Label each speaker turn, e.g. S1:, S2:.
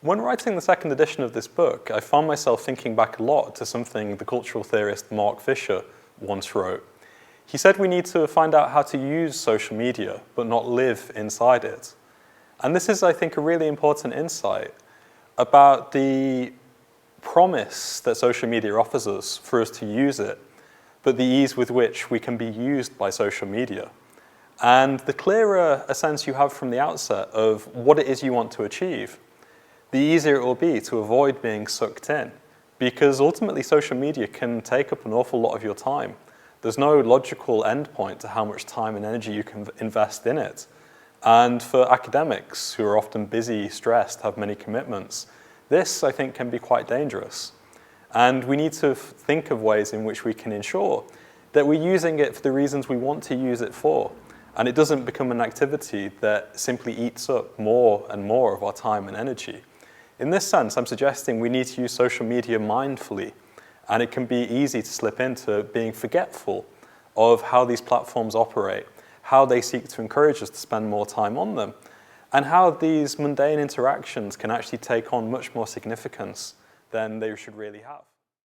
S1: When writing the second edition of this book, I found myself thinking back a lot to something the cultural theorist Mark Fisher once wrote. He said we need to find out how to use social media, but not live inside it. And this is, I think, a really important insight about the promise that social media offers us for us to use it, but the ease with which we can be used by social media. And the clearer a sense you have from the outset of what it is you want to achieve, the easier it will be to avoid being sucked in, because ultimately social media can take up an awful lot of your time. There's no logical endpoint to how much time and energy you can invest in it. And for academics who are often busy, stressed, have many commitments, this, I think, can be quite dangerous. And we need to think of ways in which we can ensure that we're using it for the reasons we want to use it for, and it doesn't become an activity that simply eats up more and more of our time and energy. In this sense, I'm suggesting we need to use social media mindfully, and it can be easy to slip into being forgetful of how these platforms operate, how they seek to encourage us to spend more time on them, and how these mundane interactions can actually take on much more significance than they should really have.